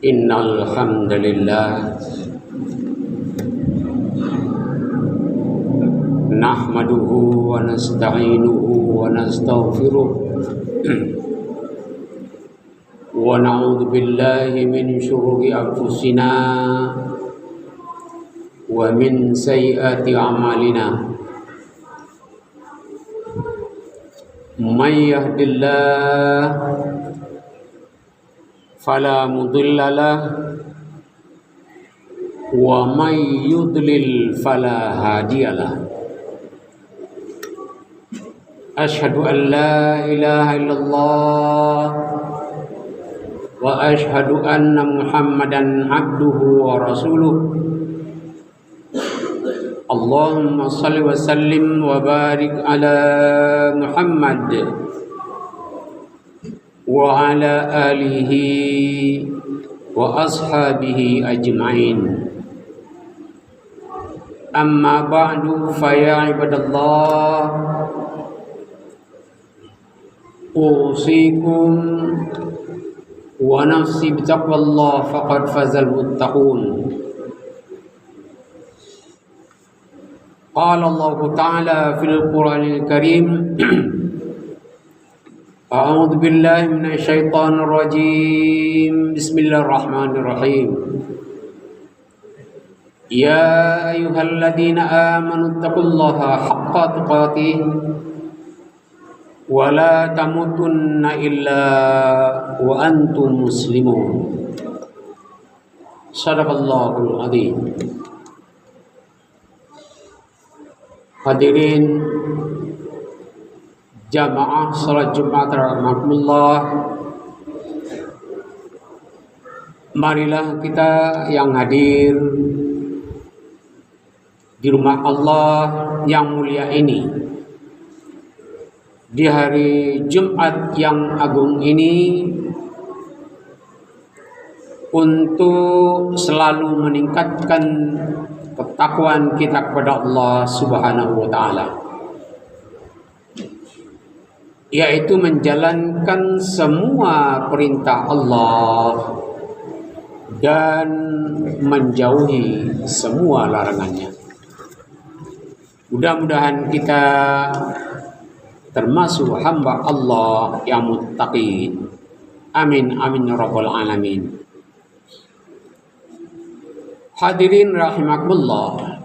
Innal hamdalillah nahmaduhu wa nasta'inuhu wa nastaghfiruh wa na'udzu billahi min syururi anfusina wa min sayyiati a'malina. May yahdihillah fala mudilla lahu wa may yudlil fala hadiyalah. Asyhadu an la ilaha illallah wa asyhadu anna Muhammadan abduhu wa rasuluh. Allahumma salli wa sallim wa barik ala Muhammad wa ala alihi wa ashabihi ajma'in. Amma ba'du, fa ya ibadallah, usikum wa nafsi bitaqwallah faqad fazal muttaqun. Qala Allah Ta'ala fil Qur'anil Karim A'udzu billahi minasy syaithanir rajim. Bismillahirrahmanirrahim. Ya ayyuhalladzina amanu taqullaha haqqa tuqatih wa la tamutunna illa wa antum muslimun. Shadaqallahul adzim. Hadirin jamaah salat Jumat rahmatullah, marilah kita yang hadir di rumah Allah yang mulia ini di hari Jumat yang agung ini untuk selalu meningkatkan ketakwaan kita kepada Allah Subhanahu wa Ta'ala, yaitu menjalankan semua perintah Allah dan menjauhi semua larangannya. Mudah-mudahan kita termasuk hamba Allah yang muttaqin. Amin amin ya rabbal alamin. Hadirin rahimakumullah,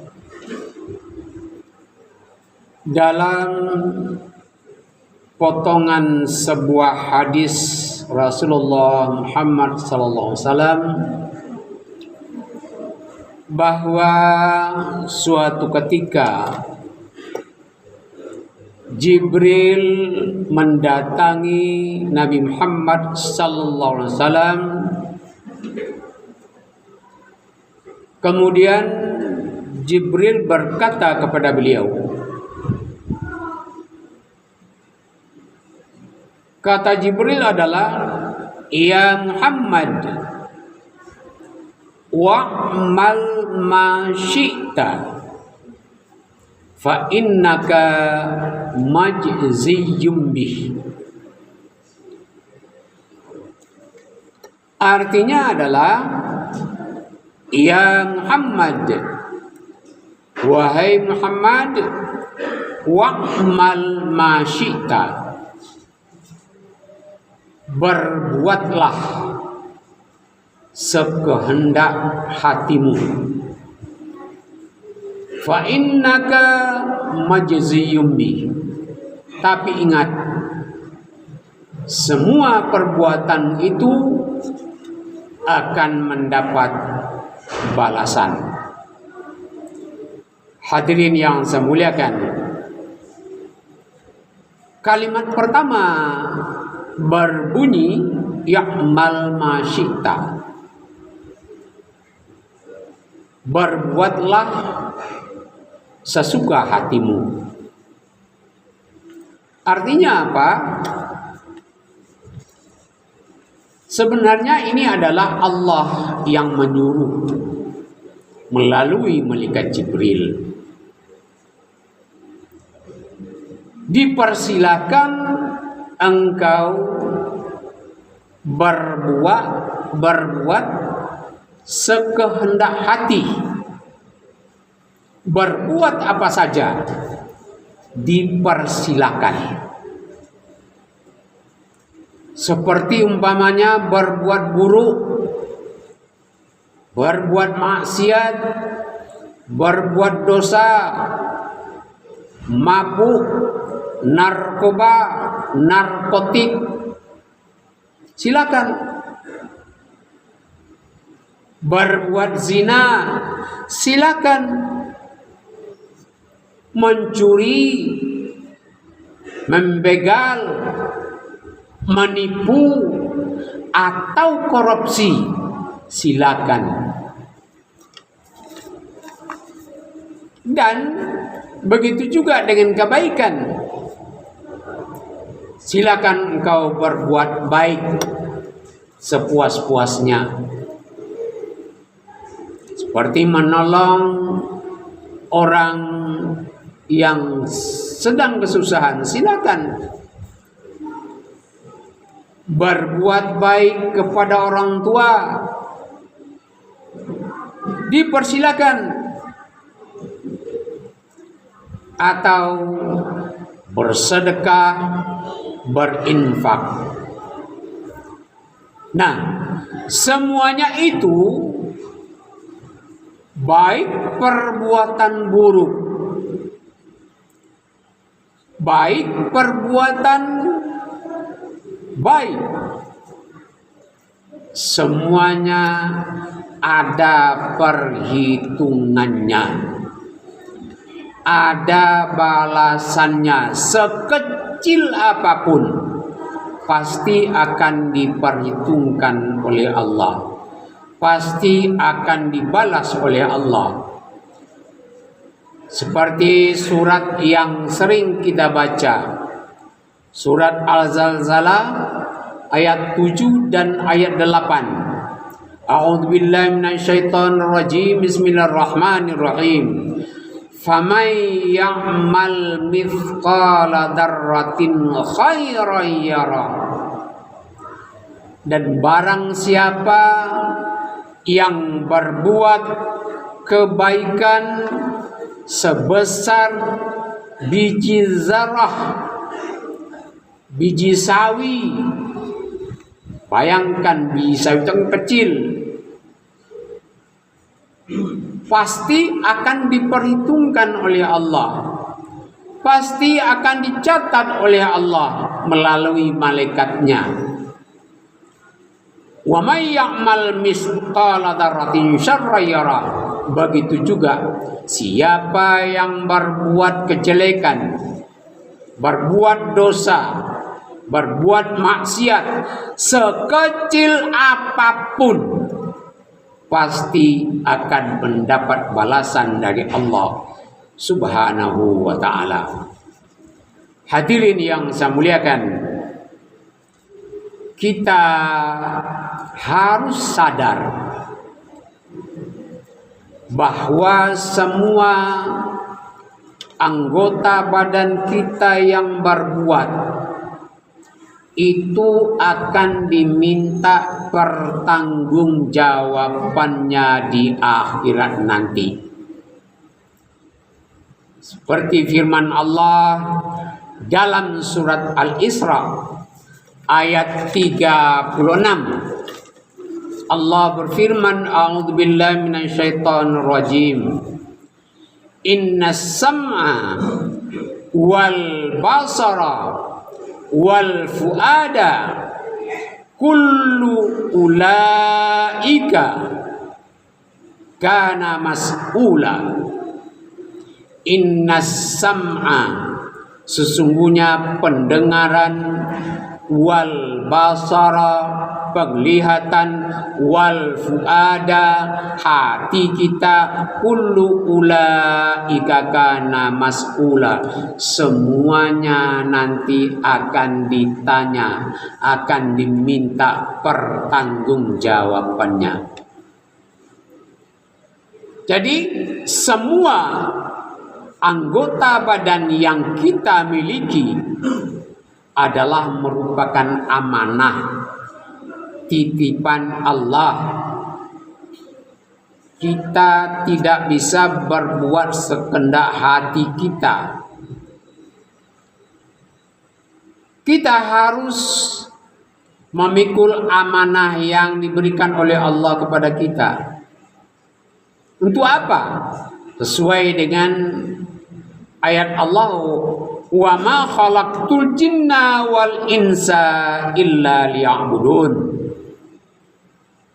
dalam potongan sebuah hadis Rasulullah Muhammad SAW bahwa suatu ketika Jibril mendatangi Nabi Muhammad SAW. Kemudian Jibril berkata kepada beliau, kata Jibril adalah, ya Muhammad, wa'mal ma syi'ta fa innaka majziyyun bih. Artinya adalah, ya Muhammad, wahai Muhammad, wa'mal ma syi'ta, berbuatlah sekehendak hatimu, fa innaka majziyyun bih. Tapi ingat, semua perbuatan itu akan mendapat balasan. Hadirin yang saya muliakan, kalimat pertama berbunyi ya'mal ma syi'ta, berbuatlah sesuka hatimu. Artinya apa? Sebenarnya ini adalah Allah yang menyuruh melalui malaikat Jibril. Dipersilakan engkau berbuat sekehendak hati, berbuat apa saja dipersilakan. Seperti umpamanya berbuat buruk, berbuat maksiat, berbuat dosa, mabuk, narkoba, narkotik, silakan. Berbuat zina, silakan. Mencuri, membegal, menipu, atau korupsi, silakan. Dan begitu juga dengan kebaikan. Silakan engkau berbuat baik sepuas-puasnya. Seperti menolong orang yang sedang kesusahan, silakan. Berbuat baik kepada orang tua, dipersilakan. Atau bersedekah, berinfak. Nah, semuanya itu baik perbuatan buruk, baik perbuatan baik, semuanya ada perhitungannya, ada balasannya. Sekecil apapun pasti akan diperhitungkan oleh Allah, pasti akan dibalas oleh Allah. Seperti surat yang sering kita baca, surat Al-Zalzalah ayat 7 dan ayat 8. A'udzubillahi minasyaitonirrajim. Bismillahirrahmanirrahim. Faman ya'mal mithqala dzarratin khairan yara. Dan barang siapa yang berbuat kebaikan sebesar biji zarah, biji sawi, bayangkan biji sawi yang kecil, pasti akan diperhitungkan oleh Allah, pasti akan dicatat oleh Allah melalui malaikatnya. Wa may ya'mal misqala dzarratin syarran yara. Begitu juga siapa yang berbuat kejelekan, berbuat dosa, berbuat maksiat sekecil apapun, pasti akan mendapat balasan dari Allah Subhanahu wa ta'ala. Hadirin yang saya muliakan, kita harus sadar bahwa semua anggota badan kita yang berbuat itu akan diminta pertanggungjawabannya di akhirat nanti. Seperti firman Allah dalam surat Al-Isra ayat 36. Allah berfirman, a'udzubillahi minasyaitonirrajim. Innas sam'a wal basara wal fuada kullu ulaika kana mas'ula. Innas sam'a, sesungguhnya pendengaran, wal basara, penglihatan, wal fuada, hati kita, kullu ulaika kana mas'ula, semuanya nanti akan ditanya, akan diminta pertanggungjawabannya. Jadi semua anggota badan yang kita miliki adalah merupakan amanah titipan Allah. Kita tidak bisa berbuat sekehendak hati kita. Kita harus memikul amanah yang diberikan oleh Allah kepada kita. Untuk apa? Sesuai dengan ayat Allah, wa ma khalaqtul jinna wal insa illa liya'budun.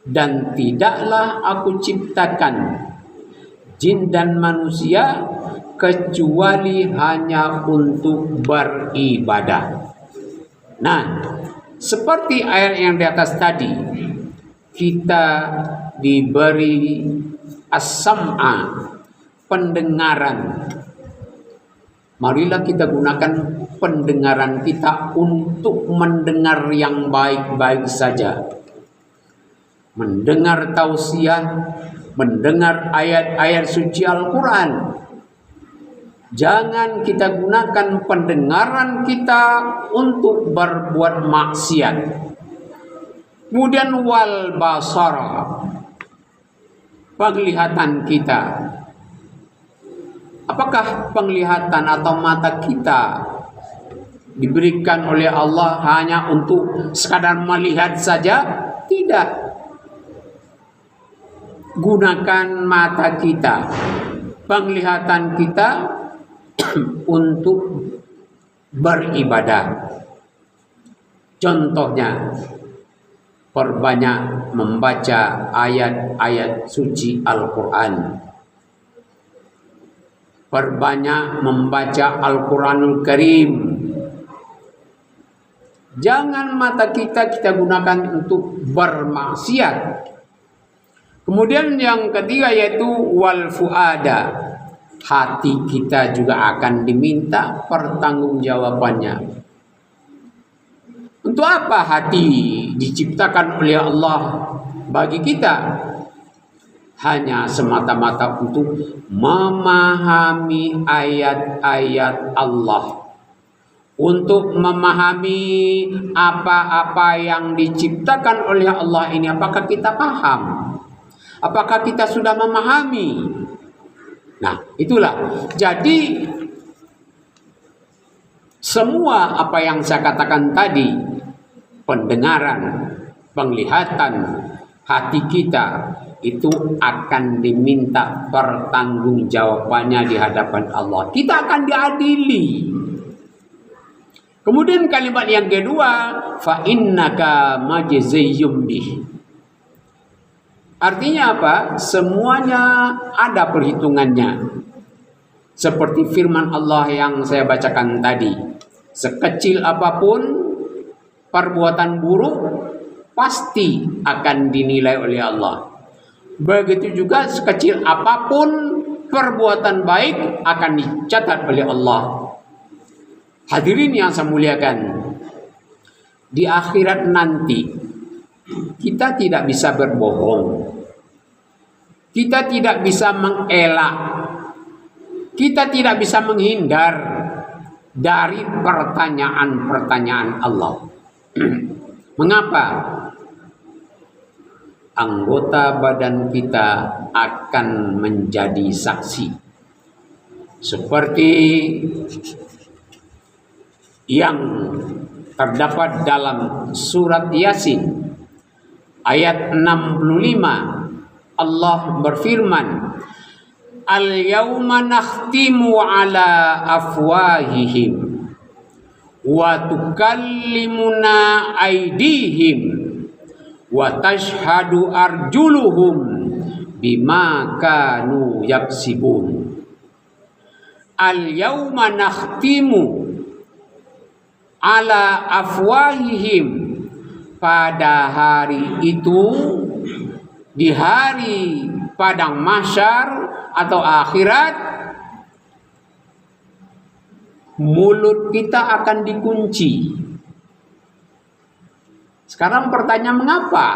Dan tidaklah aku ciptakan jin dan manusia kecuali hanya untuk beribadah. Nah, seperti ayat yang di atas tadi, kita diberi as-sam'a, pendengaran. Marilah kita gunakan pendengaran kita untuk mendengar yang baik-baik saja. Mendengar tausiah, mendengar ayat-ayat suci Al-Quran. Jangan kita gunakan pendengaran kita untuk berbuat maksiat. Kemudian wal basara, penglihatan kita. Apakah penglihatan atau mata kita diberikan oleh Allah hanya untuk sekadar melihat saja? Tidak. Gunakan mata kita, penglihatan kita untuk beribadah. Contohnya, perbanyak membaca ayat-ayat suci Al-Quran. Perbanyak membaca Al-Quranul Karim. Jangan mata kita gunakan untuk bermaksiat. Kemudian yang ketiga yaitu wal fuada. Hati kita juga akan diminta pertanggungjawabannya. Untuk apa hati diciptakan oleh Allah bagi kita? Hanya semata-mata untuk memahami ayat-ayat Allah. Untuk memahami apa-apa yang diciptakan oleh Allah ini. Apakah kita paham? Apakah kita sudah memahami? Nah, itulah. Jadi semua apa yang saya katakan tadi, pendengaran, penglihatan, hati kita itu akan diminta pertanggungjawabannya di hadapan Allah. Kita akan diadili. Kemudian kalimat yang kedua, fa innaka majziyum bih. Artinya apa? Semuanya ada perhitungannya. Seperti firman Allah yang saya bacakan tadi. Sekecil apapun perbuatan buruk pasti akan dinilai oleh Allah. Begitu juga sekecil apapun perbuatan baik akan dicatat oleh Allah. Hadirin yang saya muliakan, di akhirat nanti kita tidak bisa berbohong. Kita tidak bisa mengelak. Kita tidak bisa menghindar dari pertanyaan-pertanyaan Allah. Mengapa? Anggota badan kita akan menjadi saksi. Seperti yang terdapat dalam surat Yasin ayat 65. Allah berfirman, al-yawma nakhtimu ala afwahihim wa tukallimuna aydihim wa tashhadu arjuluhum bima kanu yaksibun. Al-yawma nakhtimu ala afwahihim, pada hari itu, di hari padang mahsyar atau akhirat, mulut kita akan dikunci. Sekarang pertanyaan, mengapa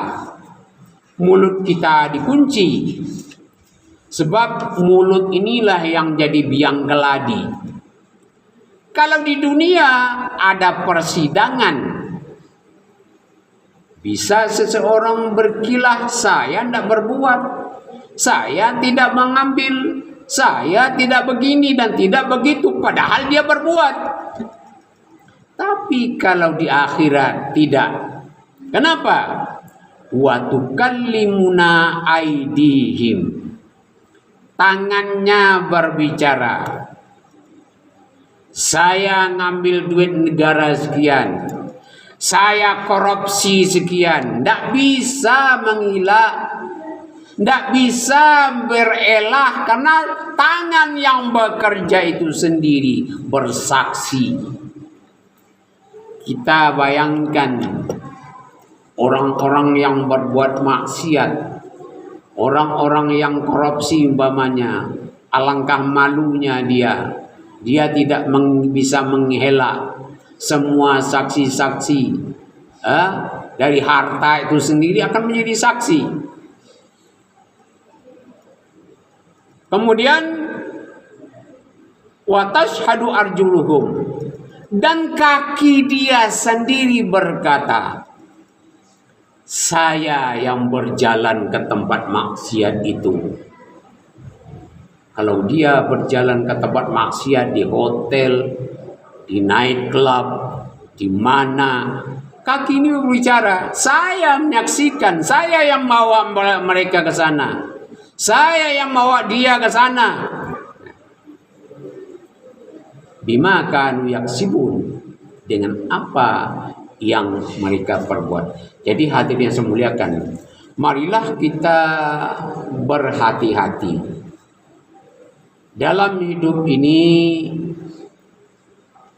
mulut kita dikunci? Sebab mulut inilah yang jadi biang keladi. Kalau di dunia ada persidangan, Bisa seseorang berkilah, saya tidak berbuat, saya tidak mengambil, saya tidak begini dan tidak begitu, padahal dia berbuat. Tapi kalau di akhirat tidak. Kenapa? Wa tukallimuna aidihim. Tangannya berbicara. Saya ngambil duit negara sekian, saya korupsi sekian. Tidak bisa mengelak, tidak bisa berelah, karena tangan yang bekerja itu sendiri bersaksi. Kita bayangkan orang-orang yang berbuat maksiat, orang-orang yang korupsi umpamanya, alangkah malunya dia tidak bisa mengelak semua saksi-saksi dari harta itu sendiri akan menjadi saksi. Kemudian wa tashhadu arjuluhum, dan kaki dia sendiri berkata, saya yang berjalan ke tempat maksiat itu. Kalau dia berjalan ke tempat maksiat di hotel, di night club, di mana, kaki ini berbicara, saya menyaksikan, saya yang bawa mereka ke sana, saya yang bawa dia ke sana. Bima kanu yaksibun, dengan apa yang mereka perbuat. Jadi hadirin yang saya muliakan, marilah kita berhati-hati dalam hidup ini.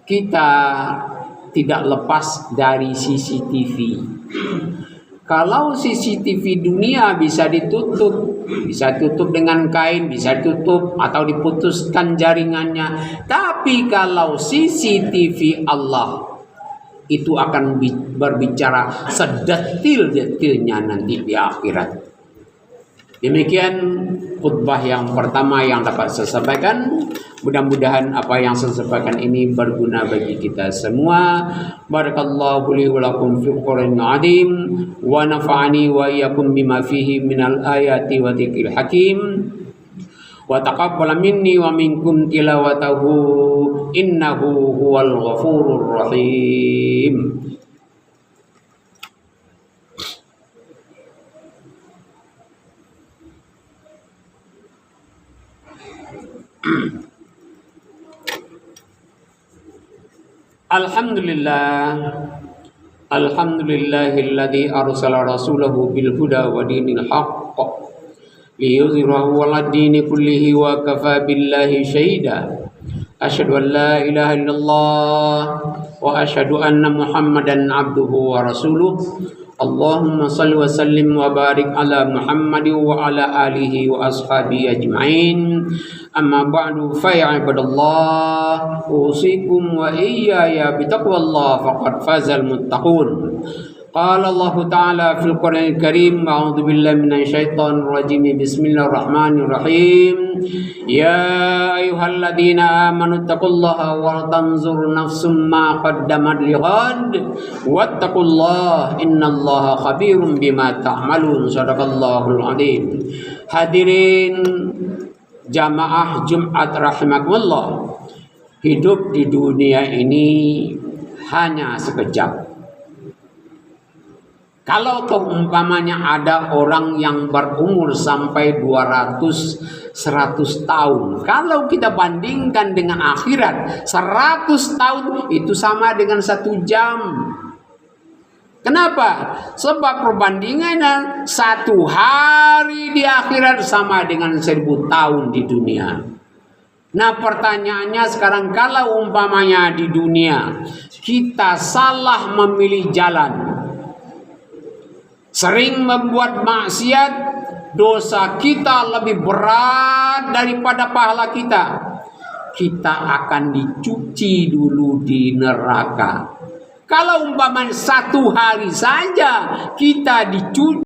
Kita tidak lepas dari CCTV. Kalau CCTV dunia bisa ditutup, bisa tutup dengan kain, bisa tutup atau diputuskan jaringannya. Tapi kalau CCTV Allah itu akan berbicara sedetil-detilnya nanti di akhirat. Demikian khutbah yang pertama yang dapat saya sampaikan. Mudah-mudahan apa yang saya sampaikan ini berguna bagi kita semua. Barakallahu li wa lakum fil Qur'anil azim wa nafa'ani wa iyyakum bima fihi minal ayati wa dzikril hakim. Wa taqabbal minni wa minkum tilawatahu innahu huwal ghafurur rahim. Alhamdulillahilladzi arsala rasulahu bil huda wa dinil haqq liyuzhirahu 'alad dini kullihi wa kafa billahi syahida. Asyhadu an la ilaha illallah wa asyhadu anna Muhammadan abduhu wa rasuluh. Allahumma salli wa sallim wa barik ala Muhammad wa ala alihi wa ashabihi ajma'in. Amma ba'du, fa ya ibadallah, usikum wa iyaya bitaqwallah faqad fazal muttaqun. Qala Allah Ta'ala fil Qur'anil Karim, a'udzu billahi minasy syaithanir rajim. Bismillahirrahmanirrahim. Ya ayyuhalladzina amanu taqullaha wa tanzur nafsum ma qaddamat lighad wattaqullaha innallaha khabirum bima ta'malun. Shadaqallahul azim. Hadirin jamaah Jumat rahimakumullah, hidup di dunia ini hanya sekejap. Kalau umpamanya ada orang yang berumur sampai 200-100 tahun, kalau kita bandingkan dengan akhirat, 100 tahun itu sama dengan 1 jam. Kenapa? Sebab perbandingannya 1 hari di akhirat sama dengan 1000 tahun di dunia. Nah, pertanyaannya sekarang, kalau umpamanya di dunia kita salah memilih jalan, sering membuat maksiat, dosa kita lebih berat daripada pahala kita, kita akan dicuci dulu di neraka. Kalau umpamanya 1 hari saja kita dicuci